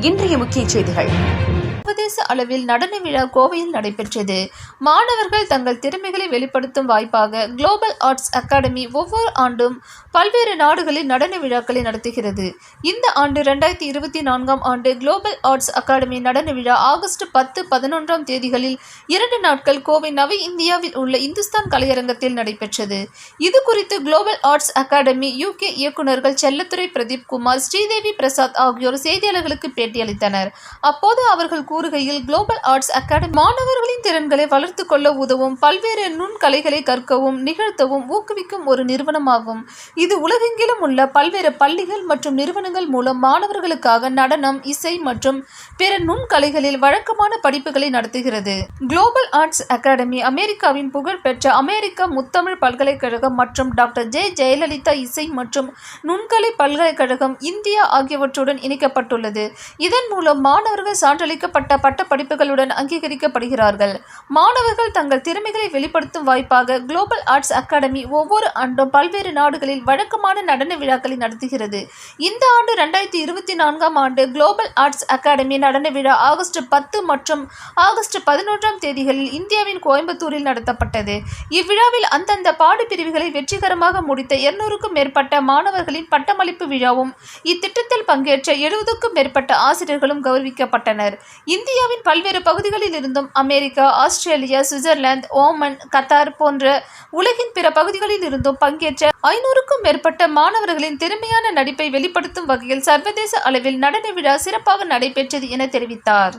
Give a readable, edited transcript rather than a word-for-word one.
இன்றைய முக்கிய செய்திகள். சர்வதேச அளவில் நடன விழா கோவையில் நடைபெற்றது. மாணவர்கள் தங்கள் திறமைகளை வெளிப்படுத்தும் வாய்ப்பாக குளோபல் ஆர்ட்ஸ் அகாடமி ஒவ்வொரு ஆண்டும் பல்வேறு நாடுகளில் நடன விழாக்களை நடத்துகிறது. இந்த ஆண்டு 2024ஆம் ஆண்டு குளோபல் ஆர்ட்ஸ் அகாடமி நடன விழா ஆகஸ்ட் 10, 11ஆம் தேதிகளில் 2 நாட்கள் கோவை நவ இந்தியாவில் உள்ள இந்துஸ்தான் கலையரங்கத்தில் நடைபெற்றது. இது குறித்து குளோபல் ஆர்ட்ஸ் அகாடமி UK இயக்குநர்கள் செல்லத்துரை பிரதீப் குமார், ஸ்ரீதேவி பிரசாத் ஆகியோர் செய்தியாளர்களுக்கு பேட்டியளித்தனர். அப்போது அவர்கள் கூறுகையில், குளோபல் ஆர்ட்ஸ் அகாடமி மாணவர்களின் திறன்களை வளர்த்துக் கொள்ள உதவும் பல்வேறு நுண்கலைகளை கற்கவும் நிகழ்த்தவும் ஊக்குவிக்கும் ஒரு நிறுவனமாகும். இது உலகெங்கிலும் உள்ள பல்வேறு பள்ளிகள் மற்றும் நிறுவனங்கள் மூலம் மாணவர்களுக்காக நடனம், இசை மற்றும் பிற நுண்கலைகளில் வழக்கமான படிப்புகளை நடத்துகிறது. குளோபல் ஆர்ட்ஸ் அகாடமி அமெரிக்காவின் புகழ்பெற்ற அமெரிக்க முத்தமிழ் பல்கலைக்கழகம் மற்றும் டாக்டர் ஜெயலலிதா இசை மற்றும் நுண்கலை பல்கலைக்கழகம் இந்தியா ஆகியவற்றுடன் இணைக்கப்பட்டுள்ளது. இதன் மூலம் மாணவர்கள் சான்றளிக்கப்பட்ட பட்டப்படிப்புகளுடன் அங்கீகரிக்கப்படுகிறார்கள். மாணவர்கள் தங்கள் திறமைகளை வெளிப்படுத்தும் வாய்ப்பாக குளோபல் ஆர்ட்ஸ் அகாடமி ஒவ்வொரு ஆண்டும் பல்வேறு நாடுகளில் வழக்கமான நடன விழாக்களை நடத்துகிறது. இந்த ஆண்டு 2024ஆம் ஆண்டு குளோபல் ஆர்ட்ஸ் அகாடமி நடன விழா ஆகஸ்ட் 10 மற்றும் ஆகஸ்ட் 11ஆம் தேதிகளில் இந்தியாவின் கோயம்புத்தூரில் நடத்தப்பட்டது. இவ்விழாவில் அந்தந்த பாடப்பிரிவுகளை வெற்றிகரமாக முடித்த 200க்கும் மேற்பட்ட மாணவர்களின் பட்டமளிப்பு விழாவும், இத்திட்டத்தில் பங்கேற்ற 70க்கும் மேற்பட்ட ஆசிரியர்களும் கௌரவிக்கப்பட்டனர். இந்தியாவின் பல்வேறு பகுதிகளில் இருந்தும் America, Australia, Switzerland, Oman, Qatar போன்ற உலகின் பிற பகுதிகளில் இருந்தும் பங்கேற்ற 500க்கும் மேற்பட்ட மாணவர்களின் திறமையான நடிப்பை வெளிப்படுத்தும் வகையில் சர்வதேச அளவில் நடன விழா சிறப்பாக நடைபெற்றது என தெரிவித்தார்.